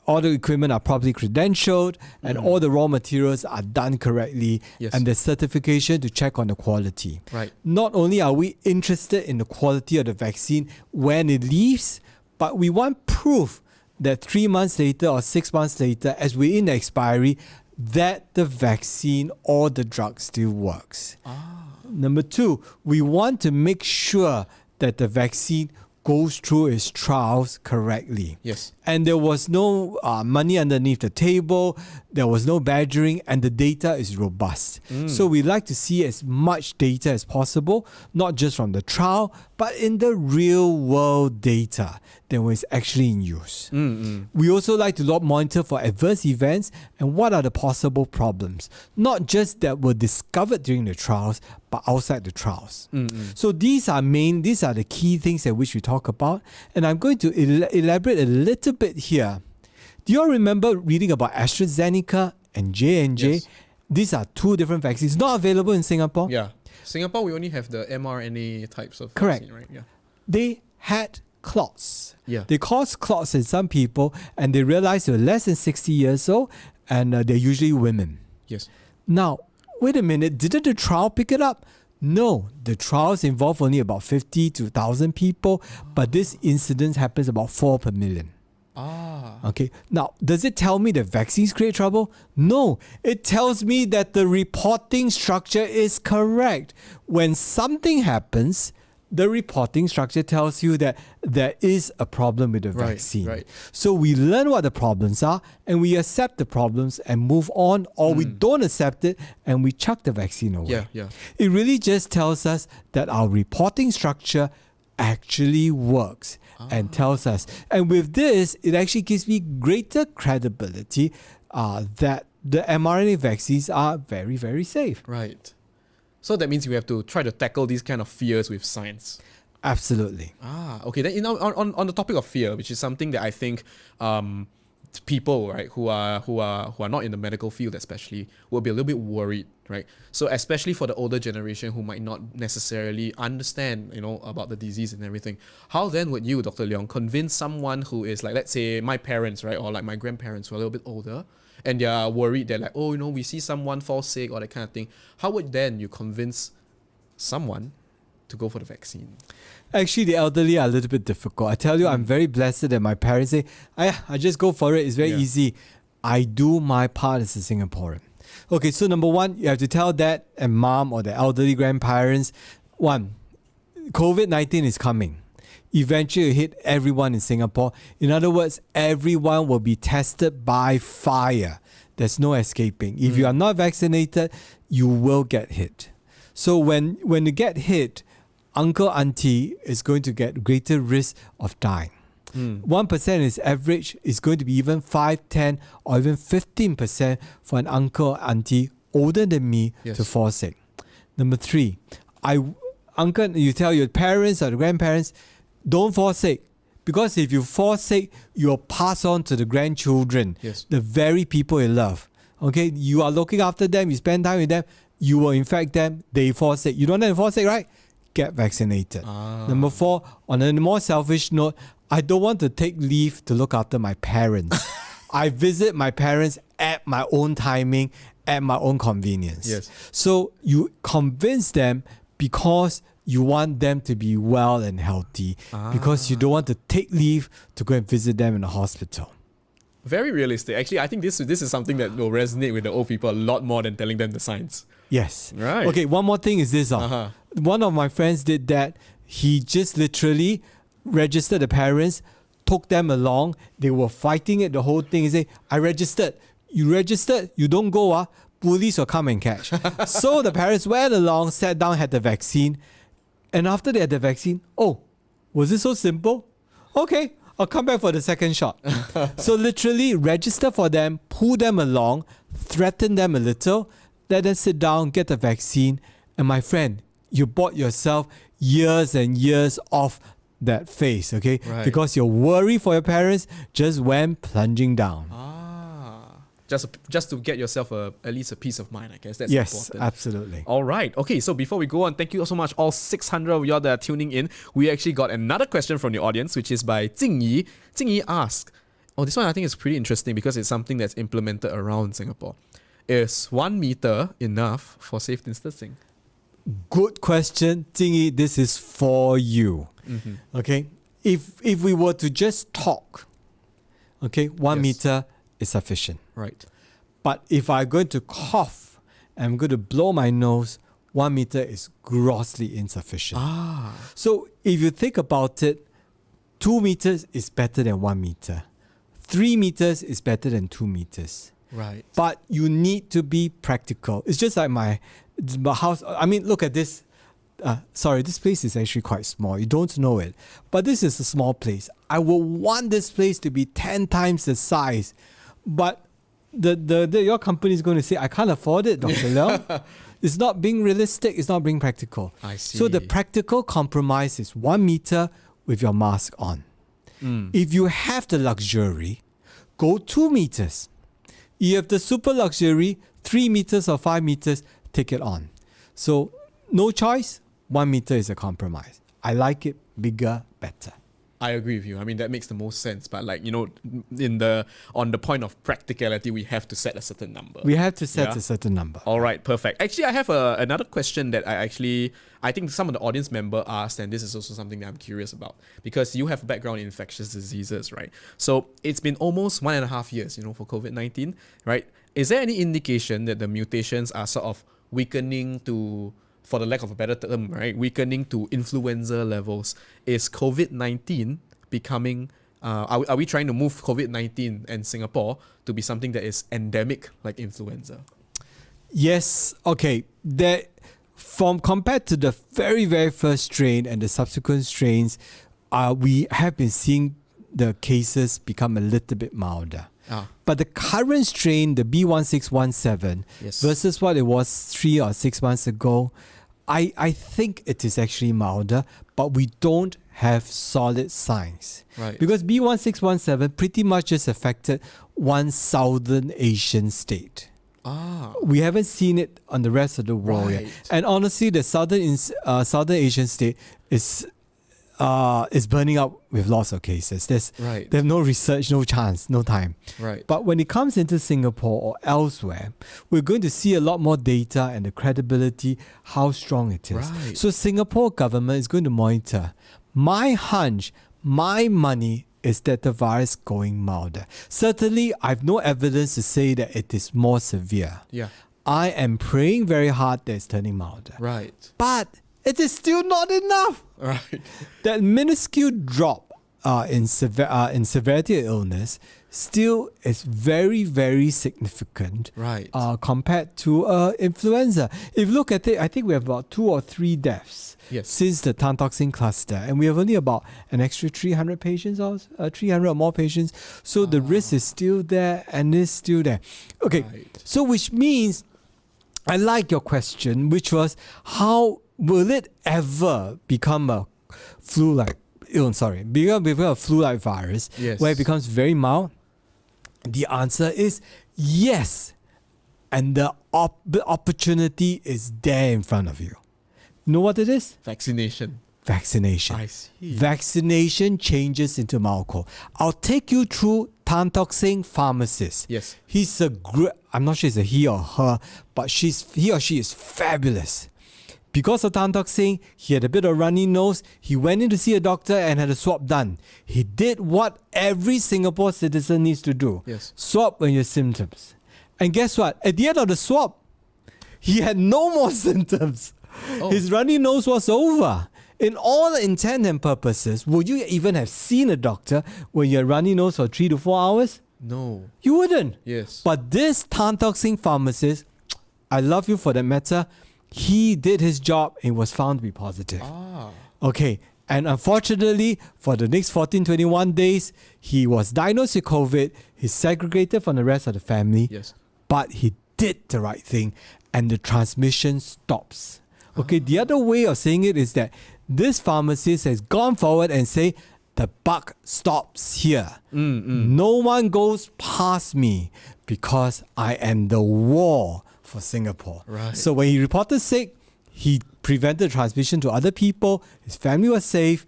properly credentialed and all the raw materials are done correctly. Yes. And the certification to check on the quality. Right. Not only are we interested in the quality of the vaccine when it leaves, but we want proof that 3 months later or 6 months later, as we're in the expiry, that the vaccine or the drug still works. Number two, we want to make sure that the vaccine goes through its trials correctly. Yes. And there was no money underneath the table, there was no badgering, and the data is robust. So we like to see as much data as possible, not just from the trial, but in the real world data than when it's actually in use. We also like to monitor for adverse events and what are the possible problems, not just that were discovered during the trials, but outside the trials. So these are the key things that which we talk about, and I'm going to elaborate a little bit here. Do you all remember reading about AstraZeneca and J&J? Yes. These are two different vaccines, not available in Singapore. Yeah. Singapore, we only have the mRNA types of Correct. vaccine, right? Yeah. They had clots. Yeah. They caused clots in some people, and they realized they were less than 60 years old, and they're usually women. Yes. Now, wait a minute, didn't the trial pick it up? No, the trials involve only about 50 to 1,000 people, but this incidence happens about 4 per million. Okay, now does it tell me that vaccines create trouble? No, it tells me that the reporting structure is correct. When something happens, the reporting structure tells you that there is a problem with the vaccine. Right. So we learn what the problems are and we accept the problems and move on, or we don't accept it and we chuck the vaccine away. Yeah. It really just tells us that our reporting structure actually works and tells us. And with this, it actually gives me greater credibility that the mRNA vaccines are very, very safe. Right. So that means we have to try to tackle these kind of fears with science. Absolutely. Okay. Then on the topic of fear, which is something that I think people, right, who are not in the medical field especially, will be a little bit worried, right? So especially for the older generation who might not necessarily understand, about the disease and everything. How then would you, Dr. Leong, convince someone who is like, let's say my parents, right, or like my grandparents who are a little bit older, and they're worried, they're like, we see someone fall sick or that kind of thing. How would then you convince someone to go for the vaccine? Actually, the elderly are a little bit difficult. I tell you, I'm very blessed that my parents say, I just go for it. It's very easy. I do my part as a Singaporean. Okay, so number one, you have to tell dad and mom or the elderly grandparents, one, COVID-19 is coming. Eventually, it hit everyone in Singapore. In other words, everyone will be tested by fire. There's no escaping. If you are not vaccinated, you will get hit. So when you get hit, uncle, auntie is going to get greater risk of dying. 1% is average. It's going to be even 5, 10, or even 15% for an uncle or auntie older than me to fall sick. Number 3, you tell your parents or the grandparents, don't fall sick. Because if you fall sick, you'll pass on to the grandchildren, the very people you love. Okay, you are looking after them, you spend time with them, you will infect them, they fall sick. You don't want them to fall sick, right? Get vaccinated. Number 4, on a more selfish note, I don't want to take leave to look after my parents. I visit my parents at my own timing, at my own convenience. So you convince them because you want them to be well and healthy, because you don't want to take leave to go and visit them in the hospital. Very realistic. Actually, I think this is something that will resonate with the old people a lot more than telling them the science. Yes. Right. Okay, one more thing is this. One of my friends did that. He just literally registered the parents, took them along. They were fighting it, the whole thing. He said, I registered. You registered? You don't go, police will come and catch. So the parents went along, sat down, had the vaccine. And after they had the vaccine, was it so simple? Okay, I'll come back for the second shot. So literally register for them, pull them along, threaten them a little, let them sit down, get the vaccine. And my friend, you bought yourself years and years off that phase, okay? Right. Because your worry for your parents just went plunging down. Just to get yourself at least a peace of mind, I guess. That's yes, important. Absolutely. All right. Okay, so before we go on, thank you so much, all 600 of y'all that are tuning in. We actually got another question from the audience, which is by Jing Yi. Jing Yi asked, this one I think is pretty interesting because it's something that's implemented around Singapore. Is 1 meter enough for safe distancing? Good question, Jing Yi. This is for you. Okay? If we were to just talk, okay, 1 meter is sufficient. Right. But if I'm going to cough and I'm going to blow my nose, 1 meter is grossly insufficient. So if you think about it, 2 meters is better than 1 meter. 3 meters is better than 2 meters. Right. But you need to be practical. It's just like my house. I mean, look at this. sorry, this place is actually quite small. You don't know it. But this is a small place. I would want this place to be 10 times the size. But your company is going to say, I can't afford it, Dr. Leong. It's not being realistic. It's not being practical. I see. So the practical compromise is 1 meter with your mask on. If you have the luxury, go 2 meters. You have the super luxury, 3 meters or 5 meters, take it on. So no choice, 1 meter is a compromise. I like it bigger, better. I agree with you. I mean, that makes the most sense. But like, you know, on the point of practicality, we have to set a certain number. We have to set a certain number. All right, perfect. Actually, I have another question that I think some of the audience member asked, and this is also something that I'm curious about, because you have a background in infectious diseases, right? So it's been almost 1.5 years, you know, for COVID-19, right? Is there any indication that the mutations are sort of weakening to, for the lack of a better term, right, weakening to influenza levels? Is COVID-19 becoming, are we trying to move COVID-19 and Singapore to be something that is endemic like influenza? Yes, okay. Compared to the very, very first strain and the subsequent strains, we have been seeing the cases become a little bit milder. But the current strain, the B1617, versus what it was 3 or 6 months ago, I think it is actually milder, but we don't have solid signs. Right. Because B1617 pretty much just affected one Southern Asian state. We haven't seen it on the rest of the world yet. And honestly, the Southern Asian state is burning up with lots of cases. There's no research, no chance, no time. Right. But when it comes into Singapore or elsewhere, we're going to see a lot more data and the credibility, how strong it is. Right. So Singapore government is going to monitor. My hunch, my money is that the virus going milder. Certainly, I have no evidence to say that it is more severe. Yeah. I am praying very hard that it's turning milder. Right. But it is still not enough. Right. That minuscule drop in severity of illness still is very, very significant. Right. Compared to influenza. If you look at it, I think we have about 2 or 3 deaths since the Tan Tock Seng cluster, and we have only about an extra 300 patients or 300 or more patients. So the risk is still there and is still there. Okay, so which means, I like your question, which was, how will it ever become a flu-like become a flu-like virus where it becomes very mild? The answer is yes. And the opportunity is there in front of you. You know what it is? Vaccination. Vaccination. I see. Vaccination changes into mild cold. I'll take you through Tan Tock Seng pharmacist. Yes. He's a great, I'm not sure it's a he or her, but he or she is fabulous. Because of Tan Tock Seng, he had a bit of runny nose. He went in to see a doctor and had a swab done. He did what every Singapore citizen needs to do. Yes. Swab when you have symptoms. And guess what? At the end of the swab, he had no more symptoms. His runny nose was over. In all intent and purposes, would you even have seen a doctor when you had runny nose for 3 to 4 hours? No. You wouldn't. Yes. But this Tan Tock Seng pharmacist, I love you for that matter, he did his job and was found to be positive. Okay. And unfortunately, for the next 14, 21 days, he was diagnosed with COVID. He's segregated from the rest of the family. Yes. But he did the right thing and the transmission stops. Okay, the other way of saying it is that this pharmacist has gone forward and say, the buck stops here. No one goes past me because I am the wall for Singapore. Right. So when he reported sick, he prevented transmission to other people. His family was safe.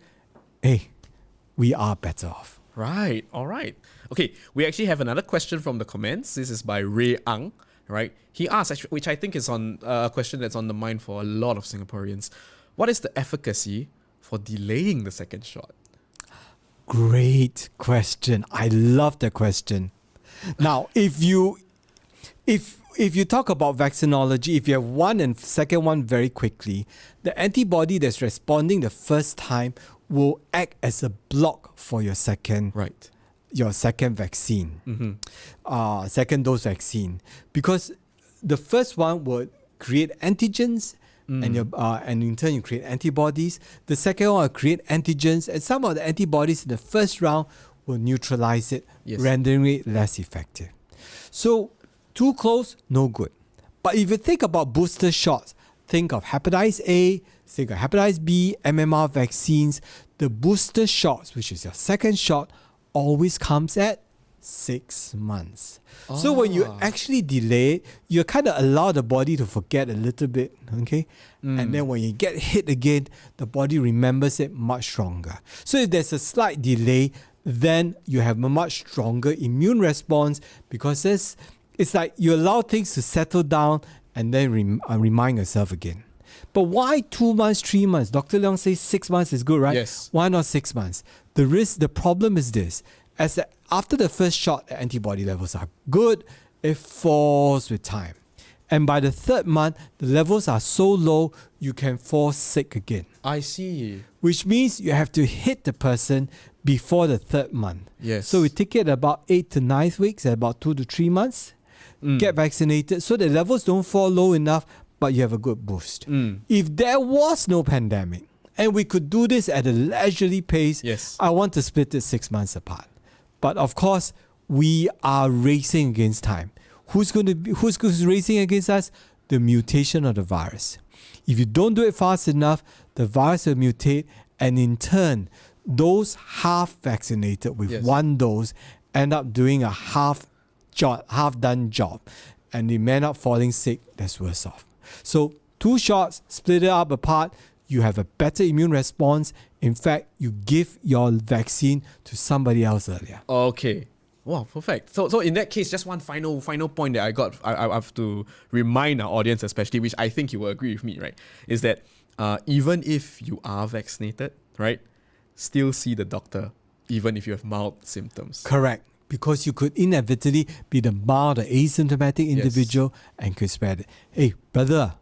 Hey, we are better off. Right. All right. Okay. We actually have another question from the comments. This is by Ray Ang. Right. He asked, actually, which I think is on a question that's on the mind for a lot of Singaporeans. What is the efficacy for delaying the second shot? Great question. I love the question. Now, if you talk about vaccinology, if you have one and second one very quickly, the antibody that's responding the first time will act as a block for your second vaccine, second dose vaccine, because the first one would create antigens and in turn you create antibodies. The second one will create antigens, and some of the antibodies in the first round will neutralize it, rendering it less effective. So too close, no good. But if you think about booster shots, think of hepatitis A, think of hepatitis B, MMR vaccines. The booster shots, which is your second shot, always comes at 6 months. So when you actually delay it, you kind of allow the body to forget a little bit, okay? And then when you get hit again, the body remembers it much stronger. So if there's a slight delay, then you have a much stronger immune response, because it's like you allow things to settle down and then remind yourself again. But why 2 months, 3 months? Dr. Leong says 6 months is good, right? Yes. Why not 6 months? The problem is this. After the first shot, the antibody levels are good. It falls with time. And by the third month, the levels are so low, you can fall sick again. I see. Which means you have to hit the person before the third month. Yes. So we take it about 8 to 9 weeks, at about 2 to 3 months. Get vaccinated so the levels don't fall low enough, but you have a good boost. If there was no pandemic and we could do this at a leisurely pace, I want to split it 6 months apart. But of course, we are racing against time. Who's racing against us? The mutation of the virus. If you don't do it fast enough, the virus will mutate, and in turn, those half vaccinated with one dose end up doing a half done job, and they may end up falling sick. That's worse off. So 2 shots, split it up apart, you have a better immune response. In fact, you give your vaccine to somebody else earlier. Okay. Wow, perfect. So in that case, just one final point that I have to remind our audience, especially, which I think you will agree with me, right, is that even if you are vaccinated, right, still see the doctor, even if you have mild symptoms. Correct. Because you could inevitably be the mild or asymptomatic individual and could spread it. Hey, brother,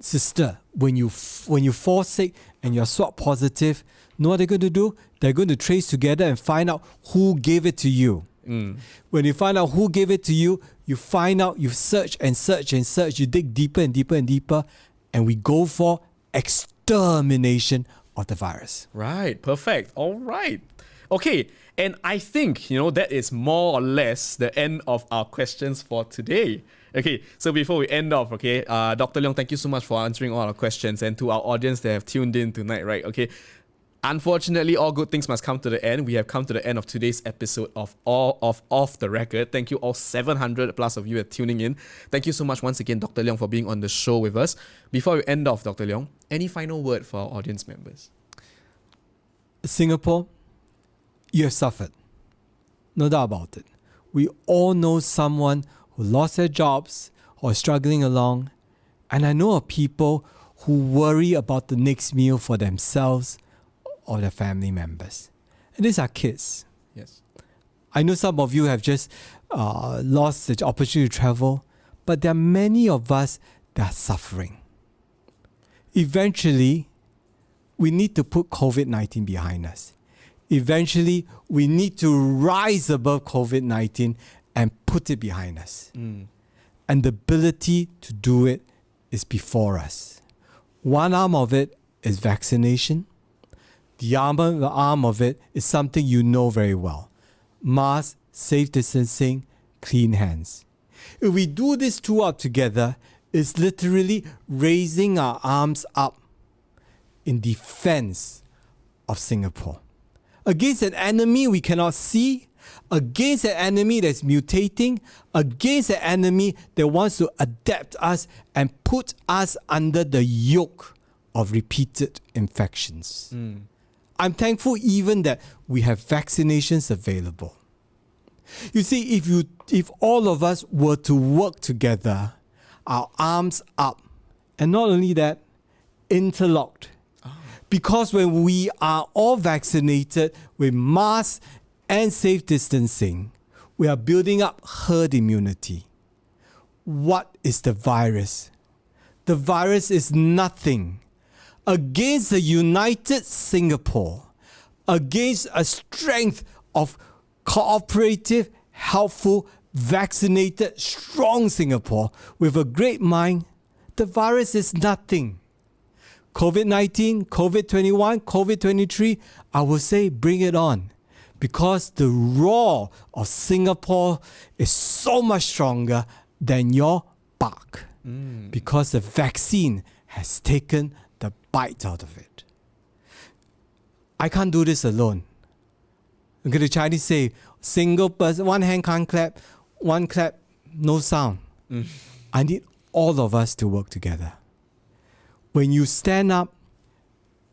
sister, when you fall sick and you're swab positive, know what they're going to do? They're going to trace together and find out who gave it to you. When you find out who gave it to you, you find out, you search and search and search, you dig deeper and deeper and deeper, and we go for extermination of the virus. Right, perfect. All right. Okay, and I think, that is more or less the end of our questions for today. Okay, so before we end off, Dr. Leong, thank you so much for answering all our questions, and to our audience that have tuned in tonight, right? Okay, unfortunately, all good things must come to the end. We have come to the end of today's episode of Off the Record. Thank you all 700 plus of you are tuning in. Thank you so much once again, Dr. Leong, for being on the show with us. Before we end off, Dr. Leong, any final word for our audience members? Singapore, you have suffered. No doubt about it. We all know someone who lost their jobs or is struggling along. And I know of people who worry about the next meal for themselves or their family members. And these are kids. Yes. I know some of you have just lost the opportunity to travel, but there are many of us that are suffering. Eventually, we need to put COVID-19 behind us. Eventually, we need to rise above COVID-19 and put it behind us. And the ability to do it is before us. One arm of it is vaccination. The arm of it is something you know very well. Mask, safe distancing, clean hands. If we do these two up together, it's literally raising our arms up in defense of Singapore. Against an enemy we cannot see, against an enemy that's mutating, against an enemy that wants to adapt us and put us under the yoke of repeated infections. I'm thankful even that we have vaccinations available. You see, if all of us were to work together, our arms up, and not only that, interlocked. Because when we are all vaccinated with masks and safe distancing, we are building up herd immunity. What is the virus? The virus is nothing against a united Singapore, against a strength of cooperative, helpful, vaccinated, strong Singapore with a great mind. The virus is nothing. COVID-19, COVID-21, COVID-23, I will say bring it on. Because the roar of Singapore is so much stronger than your bark. Because the vaccine has taken the bite out of it. I can't do this alone. Okay, the Chinese say, single person, one hand can't clap, one clap, no sound. I need all of us to work together. When you stand up,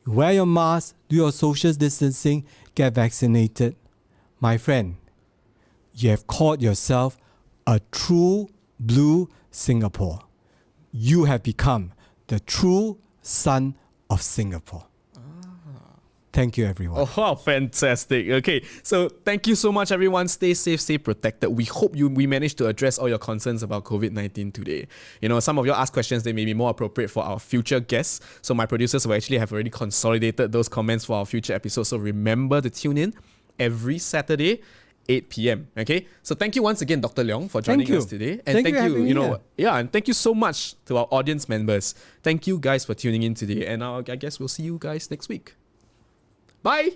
wear your mask, do your social distancing, get vaccinated. My friend, you have called yourself a true blue Singapore. You have become the true son of Singapore. Thank you, everyone. Oh, wow, fantastic. Okay, so thank you so much, everyone. Stay safe, stay protected. We hope we managed to address all your concerns about COVID-19 today. You know, some of you asked questions that may be more appropriate for our future guests. So my producers will actually have already consolidated those comments for our future episodes. So remember to tune in every Saturday, 8 p.m. Okay, so thank you once again, Dr. Leong, for joining us today, and thank you, and thank you so much to our audience members. Thank you guys for tuning in today, and I guess we'll see you guys next week. Bye.